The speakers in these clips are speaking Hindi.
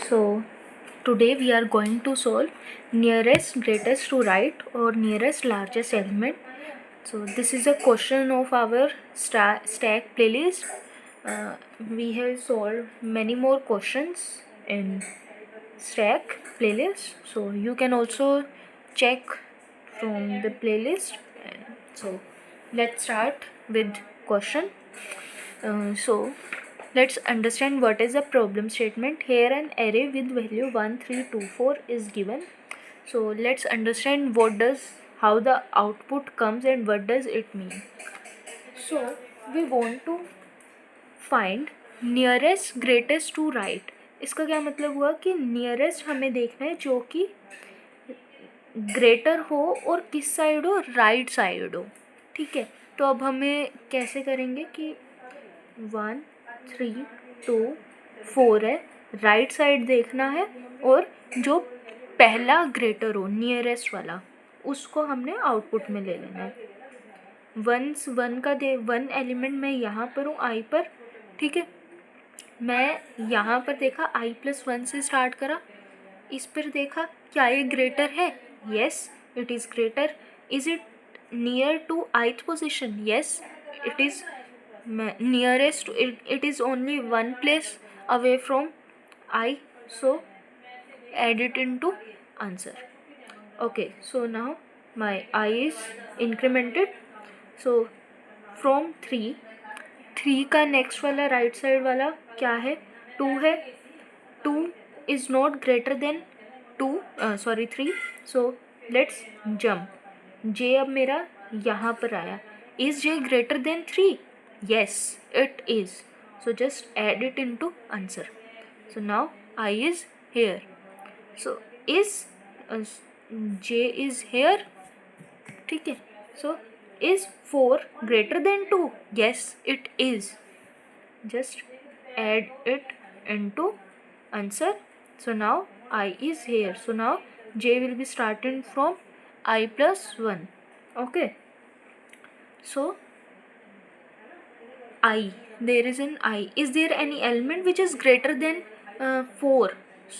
So today we are going to solve nearest greatest to right or nearest largest element. So this is a question of our stack playlist. We have solved many more questions in stack playlist, so you can also check from the playlist. So let's start with question. So let's understand what is a problem statement. Here an array with value 1, 3, 2, 4 is given. So let's understand how the output comes and what does it mean. So we want to find nearest greatest to right. इसका क्या मतलब हुआ कि नियरेस्ट हमें देखना है जो कि ग्रेटर हो और किस साइड हो, राइट साइड हो. ठीक है, तो अब हमें कैसे करेंगे कि 1, 3, 2, 4 है, राइट साइड देखना है और जो पहला ग्रेटर हो नियरेस्ट वाला उसको हमने आउटपुट में ले लेना है. वन एलिमेंट मैं यहाँ पर हूँ आई पर. ठीक है, मैं यहाँ पर देखा i+1 से स्टार्ट करा, इस पर देखा क्या ये ग्रेटर है. Yes it is greater. Is it near to ith position? Yes it is nearest. It is only one place away from I, so add it into answer. Okay, so now my I is incremented. So from 3 का नेक्स्ट वाला राइट साइड वाला क्या है? 2 है. 2 is not greater than 3. So let's jump. J अब मेरा यहाँ पर आया. Is J greater than 3? Yes, it is. So just add it into answer. So now I is here. So is J is here. ठीक है. So is 4 greater than 2? Yes, it is. Just add it into answer. So now I is here. So now J will be starting from I+1. Okay. So I, there is an I. Is there any element which is greater than 4?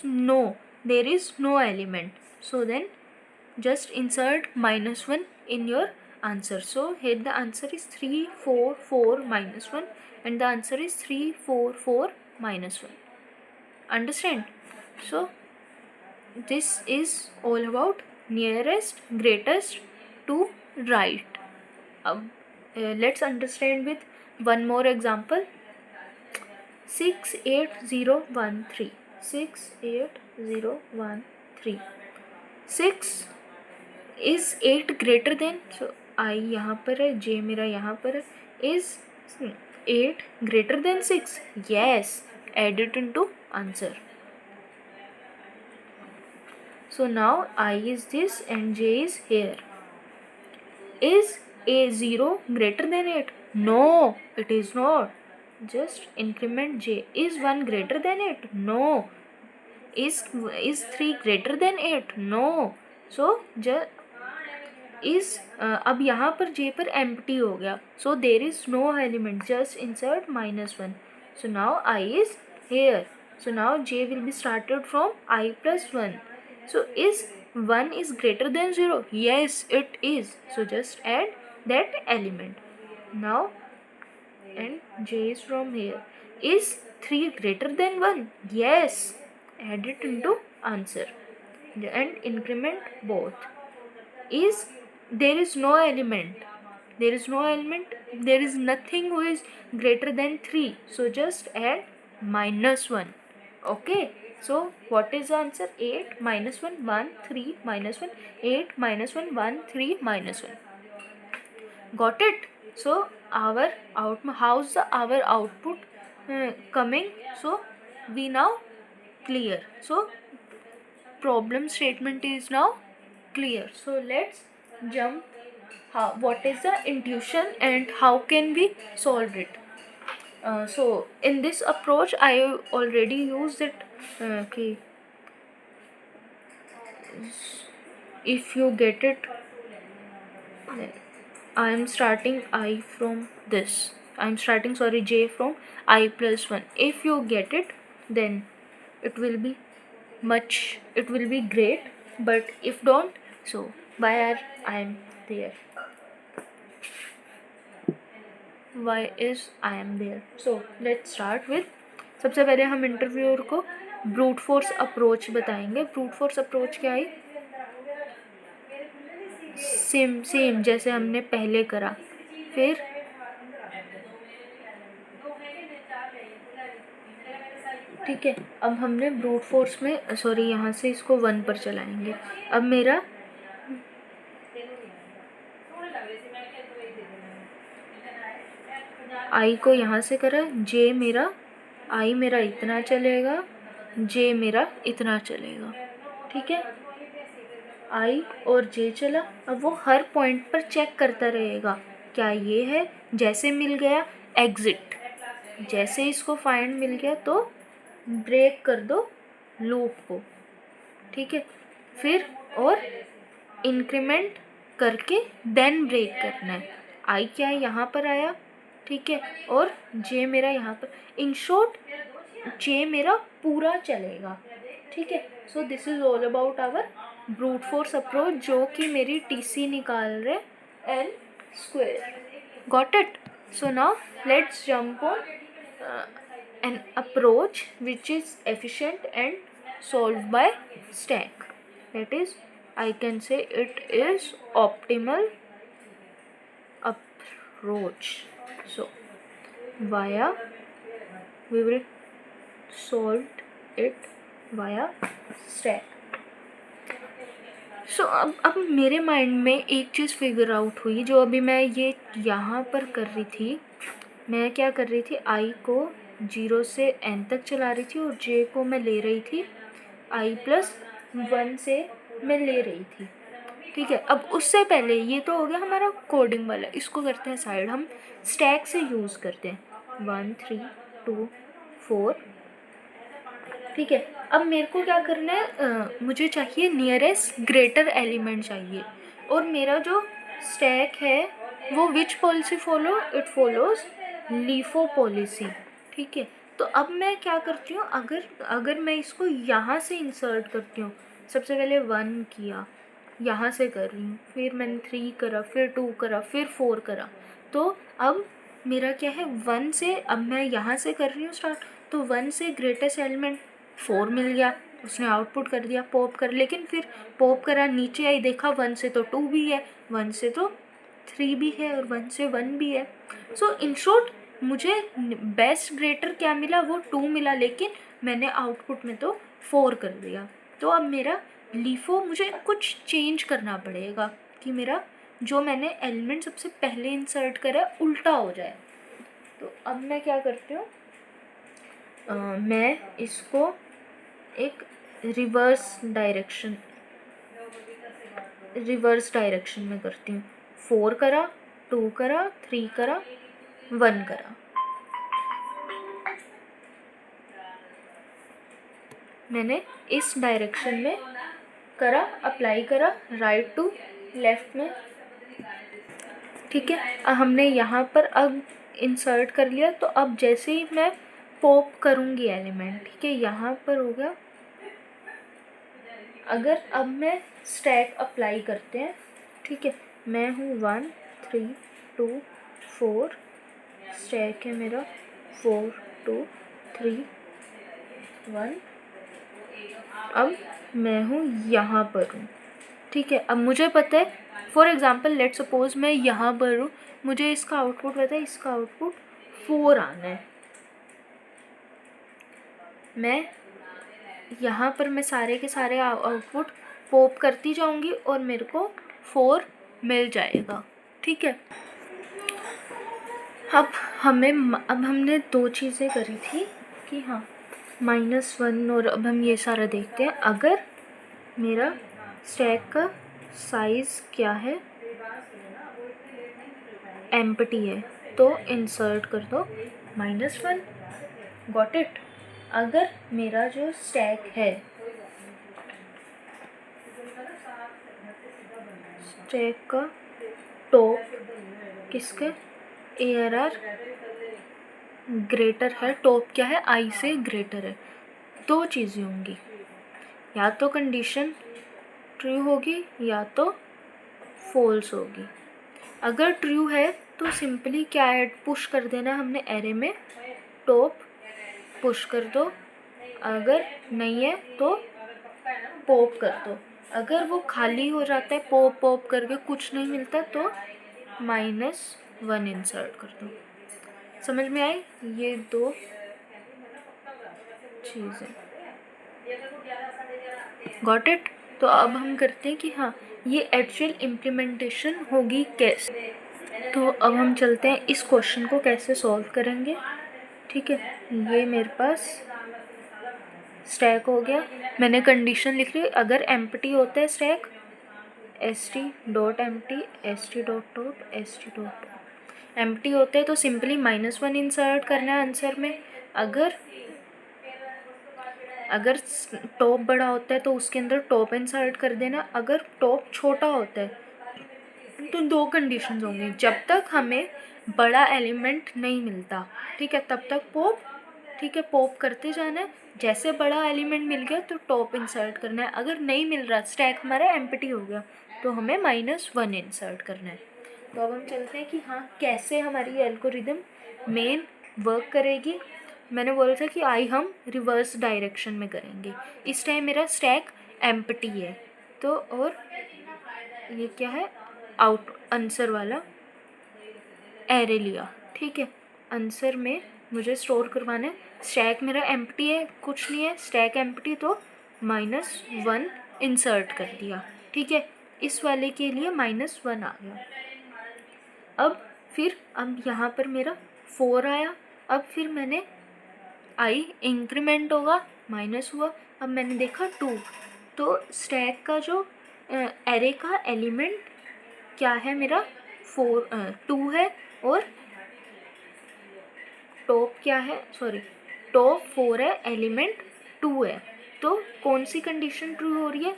No, there is no element. So then just insert -1 in your answer. So here the answer is 3, 4, 4, -1, and the answer is 3, 4, 4, -1. Understand? So this is all about nearest greatest to right. Let's understand with one more example. 68013. 68013. 6 is 8 greater than, so I यहाँ पर है, J मेरा यहाँ पर है. Is 8 greater than 6? Yes, add it into answer. So now I is this and J is here. Is A0 greater than 8? No, it is not. Just increment J. Is 1 greater than 8? No. Is 3 greater than 8? No. So अब यहाँ पर J पर empty हो गया. So there is no element. Just insert -1. So now I is here. So now J will be started from I+1. So is 1 is greater than 0? Yes, it is. So just add that element. Now and J is from here. Is 3 greater than 1? Yes. Add it into answer and increment both. There is no element. There is no element. There is nothing who is greater than 3. So just add -1. Okay. So what is the answer? 8 -1 1 3 -1 8 -1 1 3 -1. Got it? So our how's our output coming? So we now clear. So problem statement is now clear. So let's jump. What is the intuition and how can we solve it? So in this approach I already used it. Okay, if you get it, I am starting I from this. I am starting J from I+1. If you get it, then it will be much, it will be great, but if don't, so why are I am there, why is I am there. So let's start with, सबसे पहले हम इंटरव्यूअर को ब्रूट फोर्स अप्रोच बताएंगे. ब्रूट फोर्स अप्रोच क्या है? सेम जैसे हमने पहले करा. फिर ठीक है, अब हमने ब्रूट फोर्स में, सॉरी यहाँ से इसको 1 पर चलाएंगे. अब मेरा आई को यहाँ से करा, जे मेरा, आई मेरा इतना चलेगा, जे मेरा इतना चलेगा. ठीक है, आई और जे चला. अब वो हर पॉइंट पर चेक करता रहेगा क्या ये है. जैसे मिल गया एग्जिट, जैसे इसको फाइंड मिल गया तो ब्रेक कर दो लूप को. ठीक है, फिर और इंक्रीमेंट करके देन ब्रेक करना है. आई क्या है, यहाँ पर आया. ठीक है, और जे मेरा यहाँ पर. इन शॉर्ट जे मेरा पूरा चलेगा. ठीक है, so this is all about our brute force approach, जो कि मेरी टीसी निकाल रहे L square. Got it. So now let's jump on an approach which is efficient and solved by stack. That is, I can say it is optimal approach. So via, we will solve it via stack. सो अब मेरे माइंड में एक चीज़ फिगर आउट हुई, जो अभी मैं ये यहाँ पर कर रही थी. मैं क्या कर रही थी, आई को 0 से n तक चला रही थी और जे को मैं ले रही थी i+1 से मैं ले रही थी. ठीक है, अब उससे पहले ये तो हो गया हमारा कोडिंग वाला, इसको करते हैं साइड. हम स्टैक से यूज़ करते हैं 1 3 2 4. ठीक है, अब मेरे को क्या करना है, मुझे चाहिए नियरेस्ट ग्रेटर एलिमेंट चाहिए. और मेरा जो स्टैक है वो विच policy follow, it follows LIFO policy. ठीक है, तो अब मैं क्या करती हूँ, अगर मैं इसको यहाँ से इंसर्ट करती हूँ, सबसे पहले 1 किया, यहाँ से कर रही हूँ, फिर मैंने 3 करा, फिर 2 करा, फिर 4 करा. तो अब मेरा क्या है, 1 से, अब मैं यहाँ से कर रही हूँ स्टार्ट, तो 1 से ग्रेटेस्ट एलिमेंट 4 मिल गया. उसने आउटपुट कर दिया, पॉप कर. लेकिन फिर पॉप करा, नीचे आई, देखा 1 से तो 2 भी है, 1 से तो 3 भी है और 1 से 1 भी है. सो इन शॉर्ट मुझे बेस्ट ग्रेटर क्या मिला, वो 2 मिला, लेकिन मैंने आउटपुट में तो 4 कर दिया. तो अब मेरा लीफो, मुझे कुछ चेंज करना पड़ेगा कि मेरा जो मैंने एलिमेंट सबसे पहले इंसर्ट करा उल्टा हो जाए. तो अब मैं क्या करती हूँ, मैं इसको एक रिवर्स डायरेक्शन में करती हूँ. 4 करा, 2 करा, 3 करा, 1 करा. मैंने इस डायरेक्शन में करा, अप्लाई करा राइट टू लेफ्ट में. ठीक है, हमने यहाँ पर अब इंसर्ट कर लिया. तो अब जैसे ही मैं पॉप करूँगी एलिमेंट, ठीक है, यहाँ पर हो गया. अगर अब मैं स्टैक अप्लाई करते हैं, ठीक है, मैं हूँ 1 3 2 4, स्टैक है मेरा 4 2 3 1. अब मैं हूँ यहाँ पर हूँ. ठीक है, अब मुझे पता है, फॉर एग्ज़ाम्पल लेट सपोज मैं यहाँ पर हूँ, मुझे इसका आउटपुट पता है, इसका आउटपुट 4 आना है. मैं यहाँ पर मैं सारे के सारे आउटपुट पॉप करती जाऊँगी और मेरे को 4 मिल जाएगा. ठीक है, अब हमने 2 चीज़ें करी थी कि हाँ -1, और अब हम ये सारा देखते हैं. अगर मेरा स्टैक का साइज़ क्या है, एम्प्टी है, तो इंसर्ट कर दो -1. Got it. अगर मेरा जो स्टैक है, स्टैक का टॉप किसके, ARR ग्रेटर है, टॉप क्या है, आई से ग्रेटर है, 2 चीज़ें होंगी. या तो कंडीशन ट्रू होगी या तो फॉल्स होगी। अगर ट्रू है तो सिंपली क्या ऐड पुश कर देना हमने एरे में, टॉप पुश कर दो। अगर नहीं है तो पॉप कर दो। अगर वो खाली हो जाता है पॉप पॉप करके कुछ नहीं मिलता तो -1 इंसर्ट कर दो। समझ में आई ये दो चीज़ें? Got it? तो अब हम करते हैं कि हाँ ये एक्चुअल इम्प्लीमेंटेशन होगी कैसे। तो अब हम चलते हैं इस क्वेश्चन को कैसे सॉल्व करेंगे। ठीक है, ये मेरे पास स्टैक हो गया। मैंने कंडीशन लिख ली, अगर एम्प्टी होता है stack st.empty st.top st.top empty होता है तो सिंपली -1 इंसर्ट करना है आंसर में। अगर टॉप बड़ा होता है तो उसके अंदर टॉप इंसर्ट कर देना। अगर टॉप छोटा होता है तो दो कंडीशंस होंगी, जब तक हमें बड़ा एलिमेंट नहीं मिलता, ठीक है, तब तक पॉप, ठीक है, पॉप करते जाना है। जैसे बड़ा एलिमेंट मिल गया तो टॉप इंसर्ट करना है। अगर नहीं मिल रहा, स्टैक हमारा एम्प्टी हो गया, तो हमें -1 इंसर्ट करना है। तो अब हम चलते हैं कि हाँ कैसे हमारी एल्गोरिदम मेन वर्क करेगी। मैंने बोला था कि हम रिवर्स डायरेक्शन में करेंगे। इस टाइम मेरा स्टैक एम्प्टी है तो, और ये क्या है, आउट आंसर वाला एरे लिया। ठीक है, आंसर में मुझे स्टोर करवाना है। स्टैक मेरा एम्प्टी है, कुछ नहीं है, स्टैक एम्प्टी, तो -1 इंसर्ट कर दिया। ठीक है, इस वाले के लिए -1 आ गया। अब यहाँ पर मेरा 4 आया। अब फिर मैंने आई इंक्रीमेंट होगा, माइनस हुआ। अब मैंने देखा 2, तो स्टैक का जो एरे का एलिमेंट क्या है मेरा 2 है, और टॉप क्या है, सॉरी टॉप 4 है, एलिमेंट 2 है। तो कौन सी कंडीशन ट्रू हो रही है,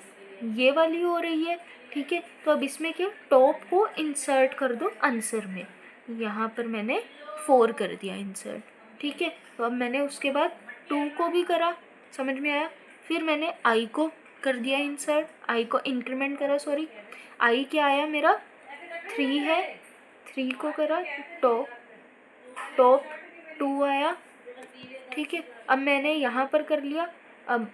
ये वाली हो रही है। ठीक है, तो अब इसमें क्या, टॉप को इंसर्ट कर दो आंसर में। यहाँ पर मैंने 4 कर दिया इंसर्ट। ठीक है, तो अब मैंने उसके बाद 2 को भी करा, समझ में आया। फिर मैंने आई को कर दिया इंसर्ट, आई को इंक्रीमेंट करा, सॉरी आई क्या आया मेरा 3 है, 3 को करा, टॉप 2 आया। ठीक है, अब मैंने यहाँ पर कर लिया। अब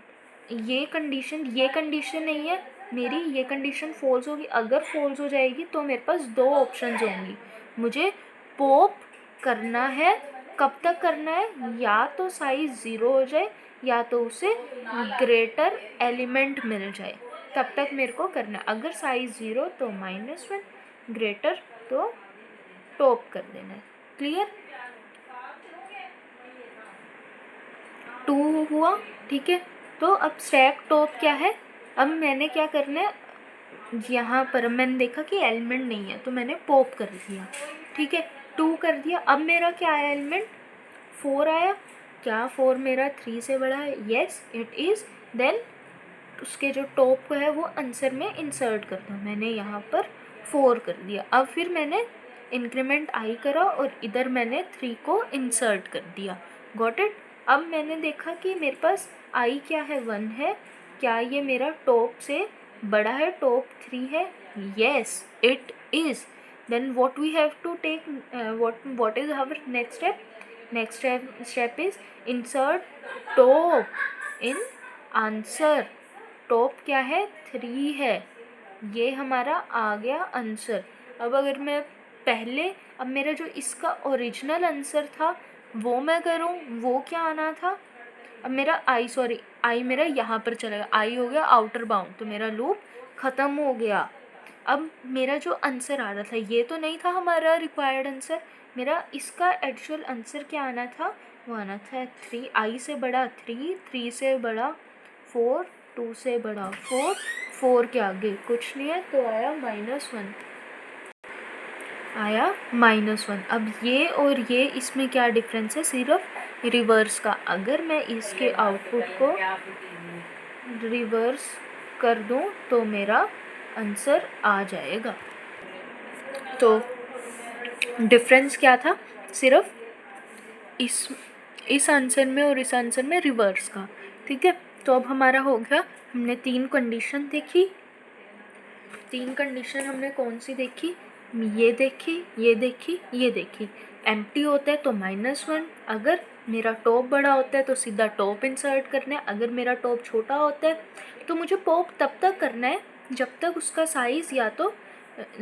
ये कंडीशन नहीं है मेरी, ये कंडीशन फॉल्स होगी। अगर फॉल्स हो जाएगी तो मेरे पास दो ऑप्शंस होंगी, मुझे पॉप करना है। कब तक करना है, या तो साइज 0 हो जाए या तो उसे ग्रेटर एलिमेंट मिल जाए, तब तक मेरे को करना है। अगर साइज 0 तो -1, ग्रेटर तो टॉप कर देना है। क्लियर? 2 हुआ। ठीक है, तो अब स्टैक टॉप क्या है, अब मैंने क्या करना है, यहाँ पर मैंने देखा कि एलिमेंट नहीं है तो मैंने पॉप कर दिया। ठीक है, 2 कर दिया। अब मेरा क्या आया एलिमेंट, 4 आया। क्या 4 मेरा 3 से बड़ा है? Yes it is. देन उसके जो टॉप है वो आंसर में इंसर्ट कर दो। मैंने यहाँ पर 4 कर दिया। अब फिर मैंने इंक्रीमेंट आई करा और इधर मैंने 3 को इंसर्ट कर दिया। Got it? अब मैंने देखा कि मेरे पास आई क्या है, 1 है। क्या ये मेरा टॉप से बड़ा है, टॉप 3 है? Yes it is. Then what we have to take, what is our next step? Next step is insert top in answer। Top क्या है, 3 है, ये हमारा आ गया आंसर। अब अगर मैं पहले, अब मेरा जो इसका ओरिजिनल आंसर था वो मैं करूँ, वो क्या आना था, अब मेरा आई मेरा यहाँ पर चला गया, आई हो गया आउटर बाउंड, तो मेरा लूप ख़त्म हो गया। अब मेरा जो आंसर आ रहा था ये तो नहीं था हमारा रिक्वायर्ड आंसर, मेरा इसका एक्चुअल आंसर क्या आना था, वो आना था 3, आई से बड़ा 3, 3 से बड़ा 4, 2 से बड़ा 4, 4 के आगे कुछ नहीं है, तो आया -1, आया -1। अब ये और ये इसमें क्या डिफरेंस है, सिर्फ रिवर्स का। अगर मैं इसके आउटपुट को रिवर्स कर दूं तो मेरा आंसर आ जाएगा। तो डिफरेंस क्या था, सिर्फ इस आंसर में और इस आंसर में रिवर्स का। ठीक है, तो अब हमारा हो गया, हमने 3 कंडीशन देखी। 3 कंडीशन हमने कौन सी देखी, ये देखी, ये देखी, ये देखी। एम्प्टी होता है तो -1, अगर मेरा टॉप बड़ा होता है तो सीधा टॉप इंसर्ट करना है, अगर मेरा टॉप छोटा होता है तो मुझे पॉप तब तक करना है जब तक उसका साइज़ या तो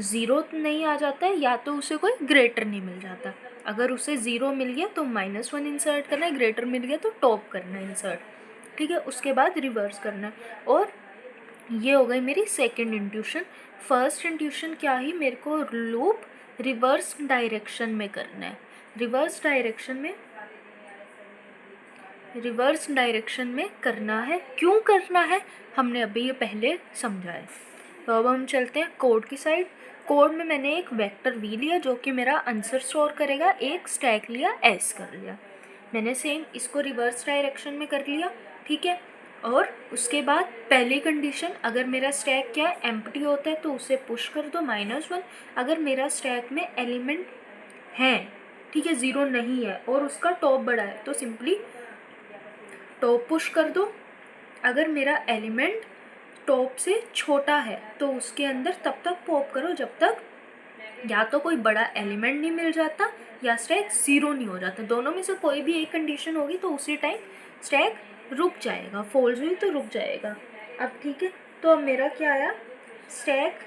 0 नहीं आ जाता है या तो उसे कोई ग्रेटर नहीं मिल जाता। अगर उसे 0 मिल गया तो -1 इंसर्ट करना है, ग्रेटर मिल गया तो टॉप करना है इंसर्ट, ठीक है। उसके बाद रिवर्स करना है। और ये हो गई मेरी सेकंड इंट्यूशन। फर्स्ट इंट्यूशन क्या ही, मेरे को लूप रिवर्स डायरेक्शन में करना है। रिवर्स डायरेक्शन में करना है। क्यों करना है हमने अभी ये पहले समझा है। तो अब हम चलते हैं कोड की साइड। कोड में मैंने एक वेक्टर v लिया जो कि मेरा आंसर स्टोर करेगा, एक स्टैक लिया s कर लिया। मैंने सेम इसको रिवर्स डायरेक्शन में कर लिया, ठीक है। और उसके बाद पहली कंडीशन, अगर मेरा स्टैक क्या है, एम्प्टी होता है तो उसे पुश कर दो -1। अगर मेरा स्टैक में एलिमेंट है, ठीक है, 0 नहीं है और उसका टॉप बड़ा है तो सिंपली टॉप पुश कर दो। अगर मेरा एलिमेंट टॉप से छोटा है तो उसके अंदर तब तक पॉप करो जब तक या तो कोई बड़ा एलिमेंट नहीं मिल जाता या स्टैक 0 नहीं हो जाता। दोनों में से कोई भी एक कंडीशन होगी तो उसी टाइम स्टैक रुक जाएगा, फॉल्स हुई तो रुक जाएगा। अब ठीक है, तो अब मेरा क्या आया, स्टैक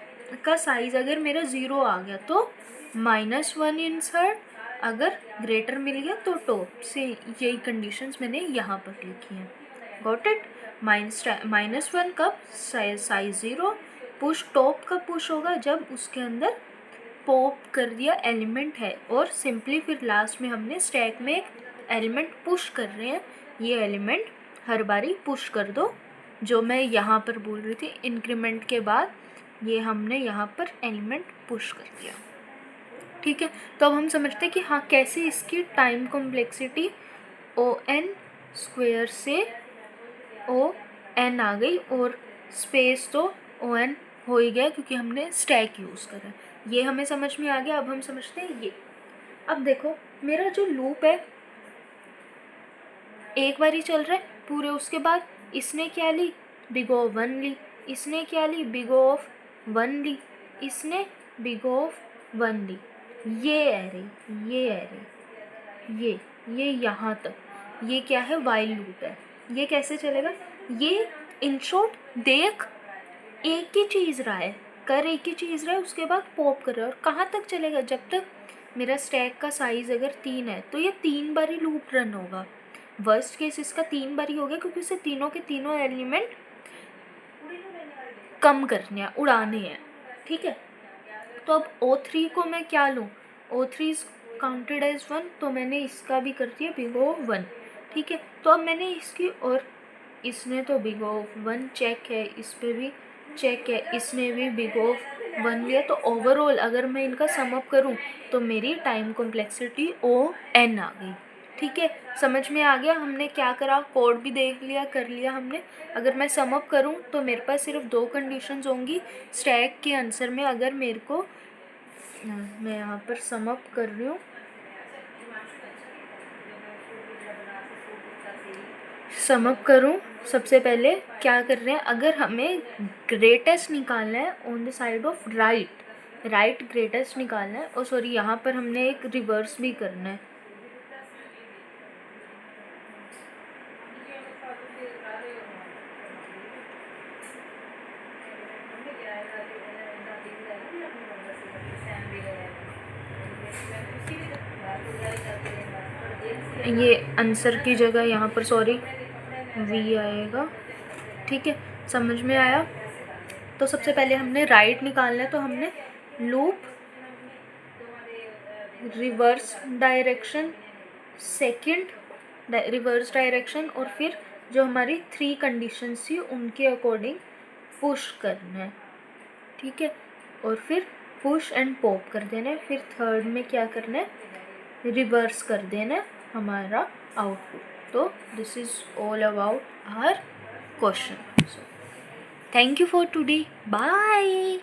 का साइज़ अगर मेरा 0 आ गया तो -1 इंसर्ट, अगर ग्रेटर मिल गया तो टॉप से। यही कंडीशंस मैंने यहाँ पर लिखी हैं। Got it. -1 कब, साइज 0। पुश टॉप कब पुश होगा, जब उसके अंदर पॉप कर दिया एलिमेंट है। और सिंपली फिर लास्ट में हमने स्टैक में एक एलिमेंट पुश कर रहे हैं, ये एलिमेंट हर बारी पुश कर दो। जो मैं यहाँ पर बोल रही थी इंक्रीमेंट के बाद, ये हमने यहाँ पर एलिमेंट पुश कर दिया, ठीक है। तो अब हम समझते हैं कि हाँ कैसे इसकी टाइम कॉम्प्लेक्सिटी O(n)² से O(n) आ गई और स्पेस तो O(n) हो ही गया क्योंकि हमने स्टैक यूज़ करा। ये हमें समझ में आ गया। अब हम समझते हैं ये। अब देखो मेरा जो लूप है एक बार ही चल रहा है पूरे, उसके बाद इसने क्या ली, बिग O (1) ली, इसने क्या ली, बिग O (1) ली, इसने बिग O (1) ली। ये एरे, ये यहाँ तक, ये क्या है, वाइल लूप है। ये कैसे चलेगा, ये इन शॉर्ट देख एक ही चीज़ रहा है, कर एक ही चीज़ रहा है, उसके बाद पॉप कर रहा है। और कहाँ तक चलेगा, जब तक मेरा स्टैक का साइज़ अगर 3 है तो ये 3 बार ही लूप रन होगा। वर्स्ट केस इसका 3 बार ही हो गया क्योंकि इसे तीनों के तीनों एलिमेंट कम करने हैं, उड़ाने हैं, ठीक है। तो अब O3 को मैं क्या लूँ, O3 इज काउंटेड एज 1, तो मैंने इसका भी कर दिया बिग O (1), ठीक है। तो अब मैंने इसकी, और इसने तो बिग O (1) चेक है, इस पर भी चेक है, इसने भी बिग O (1) लिया। तो ओवरऑल अगर मैं इनका सम अप करूँ तो मेरी टाइम कॉम्प्लेक्सिटी O(n) आ गई, ठीक है। समझ में आ गया हमने क्या करा, कोड भी देख लिया, कर लिया हमने। अगर मैं सम अप करूँ तो मेरे पास सिर्फ 2 कंडीशंस होंगी स्टैक के आंसर में। अगर मेरे को, मैं यहाँ पर सम अप कर रही हूँ, सम अप करूँ, सबसे पहले क्या कर रहे हैं, अगर हमें ग्रेटेस्ट निकालना है on the side of right greatest निकालना है। और सॉरी, यहाँ पर हमने एक रिवर्स भी करना है। ये आंसर की जगह यहाँ पर सॉरी v आएगा, ठीक है। समझ में आया। तो सबसे पहले हमने राइट निकालना है, तो हमने loop reverse direction, second reverse direction, और फिर जो हमारी 3 कंडीशंस थी उनके अकॉर्डिंग पुश करना है, ठीक है। और फिर पुश एंड पॉप कर देना है। फिर थर्ड में क्या करना है, रिवर्स कर देना है हमारा आउटपुट। तो this is all about our question. Thank you for today, bye.